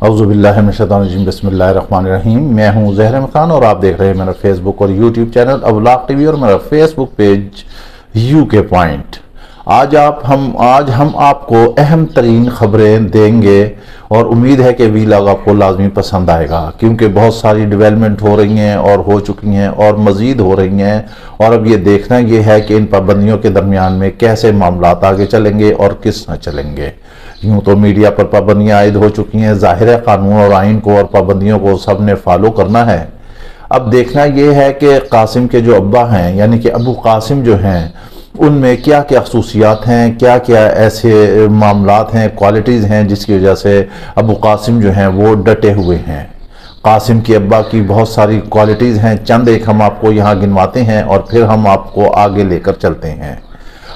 औज़ुबिल्लाहिमिनश्शैतानिर्रजीम बिस्मिल्लाहिर्रहमानिर्रहीम। मैं हूँ ज़हर अहमद खान और आप देख रहे हैं मेरा फेसबुक और यूट्यूब चैनल अब्लाग टीवी और मेरा फेसबुक पेज यूके पॉइंट। आज हम आपको अहम तरीन खबरें देंगे और उम्मीद है कि वीलॉग आपको लाजमी पसंद आएगा, क्योंकि बहुत सारी डेवलपमेंट हो रही हैं और हो चुकी हैं और मज़ीद हो रही हैं। और अब ये देखना ये है कि इन पाबंदियों के दरमियान में कैसे मामलात आगे चलेंगे और किस न चलेंगे। यूँ तो मीडिया पर पाबंदियाँ आयद हो चुकी हैं, ज़ाहिर है कानून और आइन को और पाबंदियों को सब ने फॉलो करना है। अब देखना ये है कि कासिम के जो अब्बा हैं यानी कि अबू कासिम जो हैं, उनमें क्या क्या खसूसियात हैं, क्या क्या ऐसे मामलात हैं, क्वालिटीज़ हैं जिसकी वजह से अबू कासिम जो हैं वो डटे हुए हैं। कासिम के अब्बा की बहुत सारी क्वालिटीज़ हैं, चंद एक हम आपको यहाँ गिनवाते हैं और फिर हम आपको आगे लेकर चलते हैं।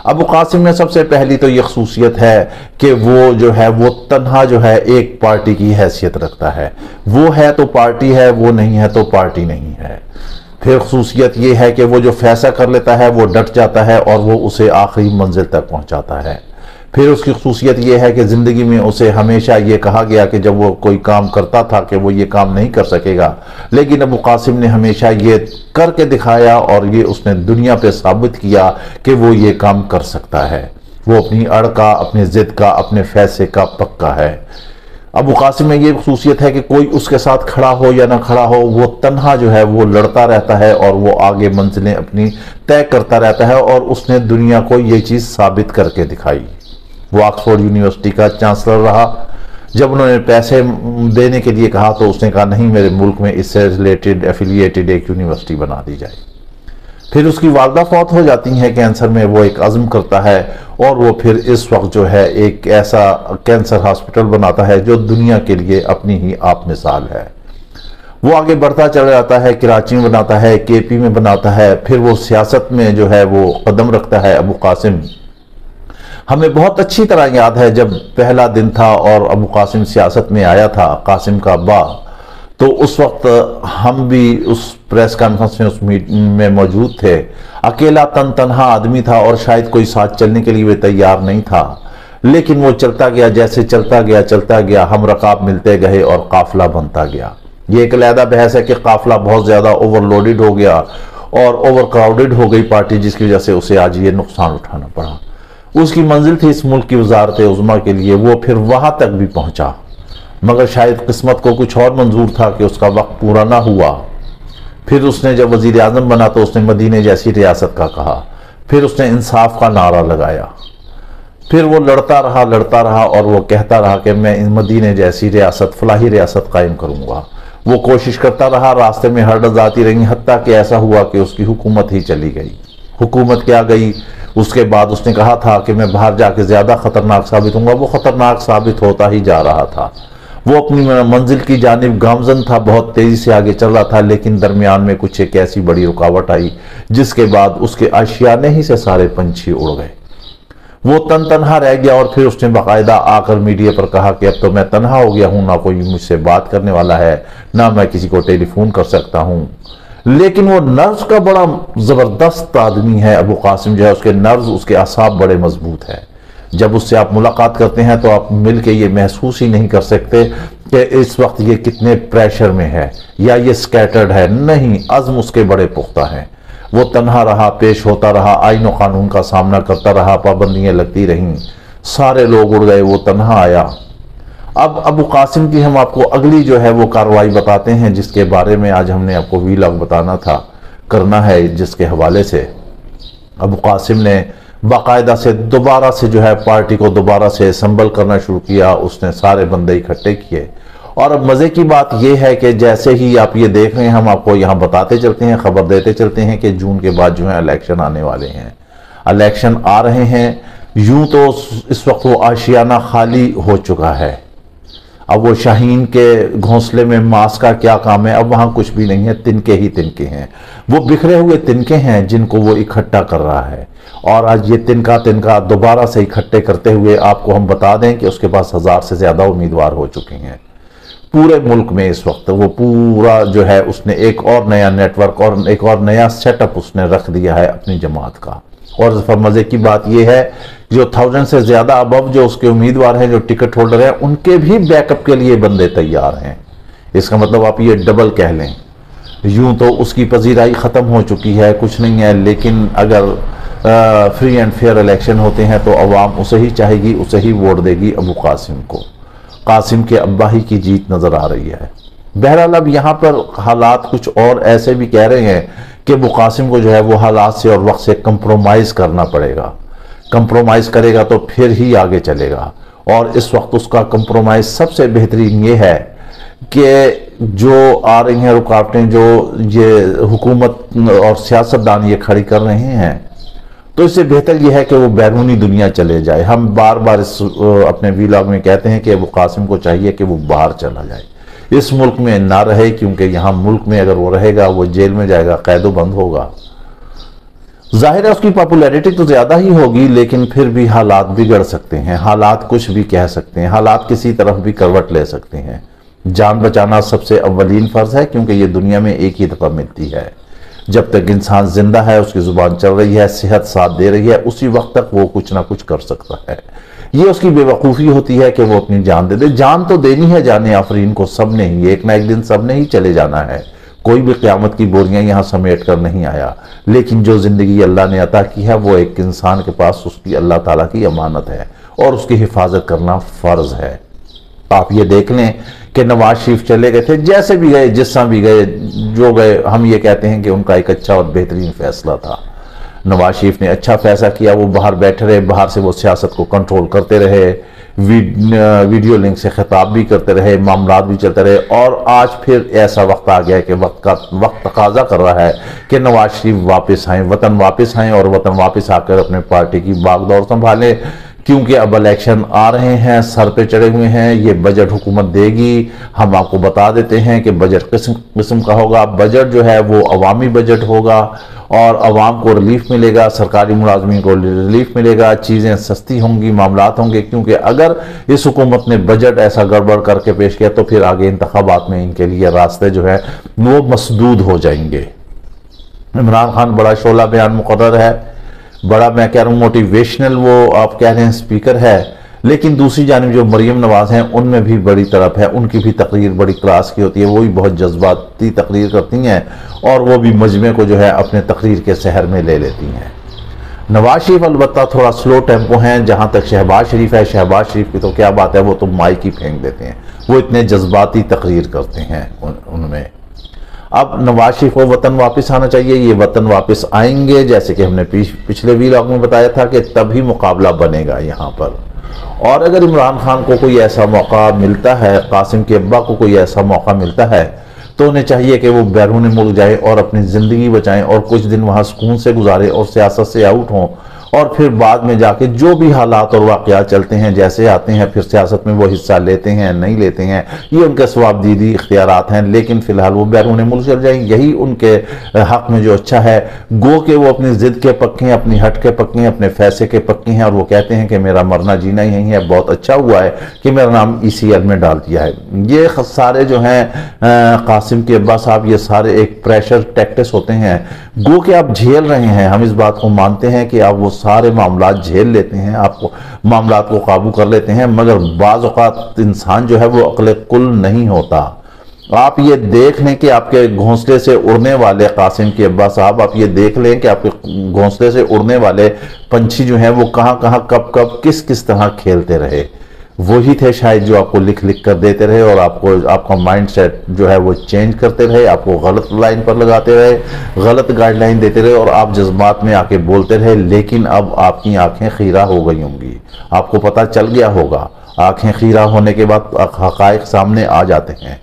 अबू कासिम में सबसे पहली तो ये खसूसियत है कि वो जो है वो तन्हा जो है एक पार्टी की हैसियत रखता है। वो है तो पार्टी है, वो नहीं है तो पार्टी नहीं है। फिर खसूसियत ये है कि वो जो फैसला कर लेता है वो डट जाता है और वो उसे आखिरी मंजिल तक पहुंचाता है। फिर उसकी खसूसियत ये है कि ज़िंदगी में उसे हमेशा ये कहा गया कि जब वो कोई काम करता था कि वो ये काम नहीं कर सकेगा, लेकिन अबू कासिम ने हमेशा ये करके दिखाया और ये उसने दुनिया पे साबित किया कि वो ये काम कर सकता है। वो अपनी अड़ का, अपनी ज़िद का, अपने फैसले का पक्का है। अबू कासिम में ये खसूसियत है कि कोई उसके साथ खड़ा हो या ना खड़ा हो, वो तन्हा जो है वो लड़ता रहता है और वो आगे मंजिलें अपनी तय करता रहता है। और उसने दुनिया को ये चीज़ साबित करके दिखाई। वो ऑक्सफोर्ड यूनिवर्सिटी का चांसलर रहा। जब उन्होंने पैसे देने के लिए कहा तो उसने कहा नहीं, मेरे मुल्क में इससे रिलेटेड एफिलिएटेड एक यूनिवर्सिटी बना दी जाए। फिर उसकी वालदा फौत हो जाती हैं कैंसर में। वो एक अज़्म करता है और वो फिर इस वक्त जो है एक ऐसा कैंसर हॉस्पिटल बनाता है जो दुनिया के लिए अपनी ही आप मिसाल है। वो आगे बढ़ता चला जाता है, कराची में बनाता है, केपी में बनाता है। फिर वो सियासत में जो है वो कदम रखता है अबू कासिम। हमें बहुत अच्छी तरह याद है जब पहला दिन था और अबू कासिम सियासत में आया था, कासिम का अब्बा, तो उस वक्त हम भी उस प्रेस कॉन्फ्रेंस में उस मीटिंग में मौजूद थे। अकेला तन्हा आदमी था और शायद कोई साथ चलने के लिए वे तैयार नहीं था, लेकिन वो चलता गया। जैसे चलता गया हम रकाब मिलते गए और काफिला बनता गया। ये एक अलहदा बहस है कि काफिला बहुत ज़्यादा ओवरलोडेड हो गया और ओवर क्राउडेड हो गई पार्टी, जिसकी वजह से उसे आज ये नुकसान उठाना पड़ा। उसकी मंजिल थी इस मुल्क की वजारत उज़्मा के लिए, वो फिर वहां तक भी पहुंचा, मगर शायद किस्मत को कुछ और मंजूर था कि उसका वक्त पूरा ना हुआ। फिर उसने जब वजीर आज़म बना तो उसने मदीने जैसी रियासत का कहा। फिर उसने इंसाफ का नारा लगाया। फिर वो लड़ता रहा और वो कहता रहा कि मैं इन मदीने जैसी रियासत, फलाही रियासत कायम करूंगा। वो कोशिश करता रहा, रास्ते में हर्डल्स आती रही, हत्ता कि ऐसा हुआ कि उसकी हुकूमत ही चली गई। हुकूमत क्या गई, उसके बाद उसने कहा था कि मैं बाहर जाके ज़्यादा ख़तरनाक साबित होऊंगा। वो ख़तरनाक साबित होता ही जा रहा था। वो अपनी मंजिल की जानिब गामजन था, बहुत तेज़ी से आगे चल रहा था, लेकिन दरमियान में कुछ एक ऐसी बड़ी रुकावट आई जिसके बाद उसके आशियाने ही से सारे पंछी उड़ गए। वो तन्हा रह गया और फिर उसने बाकायदा आकर मीडिया पर कहा कि अब तो मैं तन्हा हो गया हूँ, ना कोई मुझसे बात करने वाला है, ना मैं किसी को टेलीफोन कर सकता हूँ। लेकिन वो नर्व्स का बड़ा ज़बरदस्त आदमी है अबू कासिम जो है, उसके नर्व्स, उसके असाब बड़े मजबूत है। जब उससे आप मुलाकात करते हैं तो आप मिल के ये महसूस ही नहीं कर सकते कि इस वक्त ये कितने प्रेशर में है या ये स्कैटर्ड है। नहीं, अज़्म उसके बड़े पुख्ता हैं। वो तन्हा रहा, पेश होता रहा, आईन और कानून का सामना करता रहा, पाबंदियाँ लगती रहीं, सारे लोग उड़ गए, वो तन्हा आया। अब अबू कासिम की हम आपको अगली जो है वो कार्रवाई बताते हैं, जिसके बारे में आज हमने आपको वीलॉग बताना था, करना है, जिसके हवाले से अबू कासिम ने बाकायदा से दोबारा से जो है पार्टी को दोबारा से असम्बल करना शुरू किया। उसने सारे बंदे इकट्ठे किए। और अब मज़े की बात यह है कि जैसे ही आप ये देख रहे हैं, हम आपको यहाँ बताते चलते हैं, खबर देते चलते हैं कि जून के बाद जो है इलेक्शन आने वाले हैं, इलेक्शन आ रहे हैं। यूँ तो इस वक्त वो आशियाना खाली हो चुका है। अब वो शाहीन के घोंसले में मांस का क्या काम है, अब वहाँ कुछ भी नहीं है, तिनके ही तिनके हैं। वो बिखरे हुए तिनके हैं जिनको वो इकट्ठा कर रहा है। और आज ये तिनका दोबारा से इकट्ठे करते हुए आपको हम बता दें कि उसके पास 1000 से ज़्यादा उम्मीदवार हो चुके हैं पूरे मुल्क में इस वक्त। वो पूरा जो है उसने एक और नया नेटवर्क और एक और नया सेटअप उसने रख दिया है अपनी जमात का। और मजे की बात यह है जो 1000 से ज्यादा अबव जो उसके उम्मीदवार हैं, जो टिकट होल्डर हैं, उनके भी बैकअप के लिए बंदे तैयार हैं। इसका मतलब आप ये डबल कह लें। यूं तो उसकी पजीराई खत्म हो चुकी है, कुछ नहीं है, लेकिन अगर फ्री एंड फेयर इलेक्शन होते हैं तो अवाम उसे ही चाहेगी, उसे ही वोट देगी, अबू कासिम को। कासिम के अब्बा ही की जीत नजर आ रही है। बहरहाल अब यहाँ पर हालात कुछ और ऐसे भी कह रहे हैं कि अबू कासिम को जो है वो हालात से और वक्त से कंप्रोमाइज करना पड़ेगा। कंप्रोमाइज करेगा तो फिर ही आगे चलेगा। और इस वक्त उसका कंप्रोमाइज सबसे बेहतरीन ये है कि जो आ रही हैं रुकावटें, जो ये हुकूमत और सियासतदान ये खड़ी कर रहे हैं, तो इससे बेहतर यह है कि वो बैरूनी दुनिया चले जाए। हम बार बार इस अपने वीलॉग में कहते हैं कि अबू कासिम को चाहिए कि वो बाहर चला जाए, इस मुल्क में ना रहे, क्योंकि यहाँ मुल्क में अगर वो रहेगा वो जेल में जाएगा, कैदो बंद होगा। जाहिर है उसकी पॉपुलैरिटी तो ज्यादा ही होगी, लेकिन फिर भी हालात बिगड़ सकते हैं, हालात कुछ भी कह सकते हैं, हालात किसी तरफ भी करवट ले सकते हैं। जान बचाना सबसे अव्वलीन फर्ज है, क्योंकि ये दुनिया में एक ही दफा मिलती है। जब तक इंसान जिंदा है, उसकी जुबान चल रही है, सेहत साथ दे रही है, उसी वक्त तक वो कुछ ना कुछ कर सकता है। ये उसकी बेवकूफ़ी होती है कि वो अपनी जान दे दे। जान तो देनी है जाने आफरीन को, सब ने ही, एक ना एक दिन सब ने ही चले जाना है। कोई भी क़यामत की बोरियां यहाँ समेट कर नहीं आया, लेकिन जो जिंदगी अल्लाह ने अता की है वो एक इंसान के पास उसकी अल्लाह ताला की अमानत है और उसकी हिफाजत करना फ़र्ज है। आप ये देख लें कि नवाज शरीफ चले गए थे, जैसे भी गए, जिस तरह भी गए, जो गए, हम ये कहते हैं कि उनका एक अच्छा और बेहतरीन फैसला था। नवाज शरीफ ने अच्छा फैसला किया, वो बाहर बैठे रहे, बाहर से वो सियासत को कंट्रोल करते रहे, वीडियो लिंक से खिताब भी करते रहे, मामलात भी चलते रहे। और आज फिर ऐसा वक्त आ गया कि वक्त तकाजा कर रहा है कि नवाज शरीफ वापस आए, वतन वापस आए और वतन वापस आकर अपने पार्टी की बागडोर संभालें, क्योंकि अब इलेक्शन आ रहे हैं, सर पे चढ़े हुए हैं। ये बजट हुकूमत देगी, हम आपको बता देते हैं कि बजट किस किस्म का होगा। बजट जो है वो अवामी बजट होगा और अवाम को रिलीफ मिलेगा, सरकारी मुलाजमीन को रिलीफ मिलेगा, चीज़ें सस्ती होंगी, मामलात होंगे। क्योंकि अगर इस हुकूमत ने बजट ऐसा गड़बड़ करके पेश किया तो फिर आगे इंतखाबात में इनके लिए रास्ते जो है वो मसदूद हो जाएंगे। इमरान खान बड़ा शोला बयान मुकर्रर है, बड़ा मैं कह रहा हूँ मोटिवेशनल वो आप कह रहे हैं स्पीकर है, लेकिन दूसरी जानिब जो मरियम नवाज हैं उनमें भी बड़ी तरफ है, उनकी भी तकरीर बड़ी क्लास की होती है, वो भी बहुत जज्बाती तकरीर करती हैं और वो भी मजमे को जो है अपने तकरीर के शहर में ले लेती हैं। नवाज शरीफ अलबत्ता थोड़ा स्लो टेम्पो हैं। जहाँ तक शहबाज शरीफ है, शहबाज शरीफ की तो क्या बात है, वो तो माइक ही फेंक देते हैं, वो इतने जज्बाती तकरीर करते हैं उनमें। अब नवाज शरीफ को वतन वापस आना चाहिए, ये वतन वापस आएंगे, जैसे कि हमने पिछले व्लॉग में बताया था कि तभी मुकाबला बनेगा यहाँ पर। और अगर इमरान खान को कोई ऐसा मौका मिलता है, कासिम के अब्बा को कोई ऐसा मौका मिलता है, तो उन्हें चाहिए कि वो बैरून मुल्क जाए और अपनी ज़िंदगी बचाएं और कुछ दिन वहाँ सुकून से गुजारे और सियासत से आउट हों, और फिर बाद में जाके जो भी हालात और वाक़यात चलते हैं, जैसे आते हैं, फिर सियासत में वो हिस्सा लेते हैं नहीं लेते हैं, ये उनके सवाबदीदी इख्तियारात हैं। लेकिन फ़िलहाल वो बैरून मुल्क चल जाएंगे, यही उनके हक़ में जो अच्छा है। गो के वो अपनी ज़िद के पक्के हैं, अपनी हट के पक्के हैं, अपने फैसले के पक्के हैं, और वो कहते हैं कि मेरा मरना जीना यही है, बहुत अच्छा हुआ है कि मेरा नाम ECL में डाल दिया है। ये सारे जो हैं कासिम के अब्बा साहब, ये सारे एक प्रेशर टैक्टिस होते हैं। गो के आप झेल रहे हैं, हम इस बात को मानते हैं कि आप वो सारे मामलात झेल लेते हैं, आपको मामलात को काबू कर लेते हैं, मगर बाज़ औक़ात इंसान जो है वो अक्ल कुल नहीं होता। आप ये देख लें कि आपके घोंसले से उड़ने वाले कासिम के अब्बा साहब, आप ये देख लें कि आपके घोंसले से उड़ने वाले पंछी जो हैं वो कहाँ कहाँ कब कब किस किस तरह खेलते रहे। वही थे शायद जो आपको लिख लिख कर देते रहे और आपको आपका माइंड सेट जो है वो चेंज करते रहे, आपको गलत लाइन पर लगाते रहे, गलत गाइडलाइन देते रहे और आप जज्बात में आके बोलते रहे। लेकिन अब आपकी आंखें खीरा हो गई होंगी, आपको पता चल गया होगा। आंखें खीरा होने के बाद हक़ाइक़ सामने आ जाते हैं।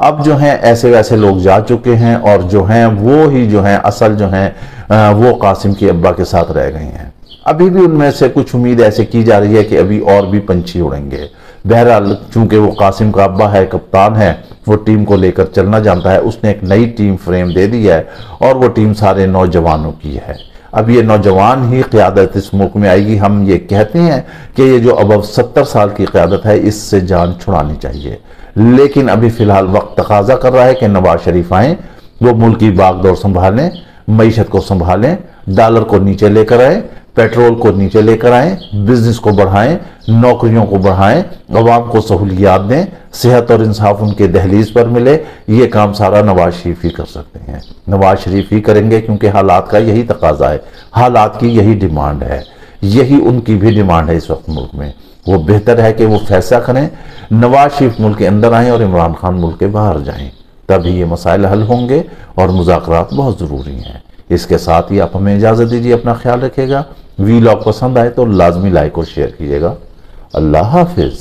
अब जो हैं ऐसे वैसे लोग जा चुके हैं और जो हैं वो ही जो हैं असल जो हैं वो कासिम के अब्बा के साथ रह गए हैं। अभी भी उनमें से कुछ उम्मीद ऐसे की जा रही है कि अभी और भी पंछी उड़ेंगे। बहरहाल चूंकि वो कासिम का अब्बा है, कप्तान है, वो टीम को लेकर चलना जानता है, उसने एक नई टीम फ्रेम दे दी है और वो टीम सारे नौजवानों की है। अब ये नौजवान ही क़यादत इस मुल्क में आएगी। हम ये कहते हैं कि ये जो अब 70 साल की क़यादत है, इससे जान छुड़ानी चाहिए, लेकिन अभी फ़िलहाल वक्त तकाजा कर रहा है कि नवाज शरीफ आएँ, वो मुल्क की बागडोर संभालें, मईशत को संभालें, डॉलर को नीचे लेकर आए, पेट्रोल को नीचे लेकर आए, बिजनेस को बढ़ाएं, नौकरियों को बढ़ाएं, अवाम को सहूलियात दें, सेहत और इंसाफ उनके दहलीज पर मिले। ये काम सारा नवाज शरीफ ही कर सकते हैं, नवाज शरीफ ही करेंगे, क्योंकि हालात का यही तकाजा है, हालात की यही डिमांड है, यही उनकी भी डिमांड है इस वक्त मुल्क में। वो बेहतर है कि वो फैसला करें, नवाज शरीफ मुल्क के अंदर आए और इमरान खान मुल्क के बाहर जाएं, तभी ये मसाइल हल होंगे और मुज़ाकरात बहुत ज़रूरी हैं। इसके साथ ही आप हमें इजाज़त दीजिए, अपना ख्याल रखिएगा। वीलॉग पसंद आए तो लाजमी लाइक और शेयर कीजिएगा। अल्लाह हाफिज़।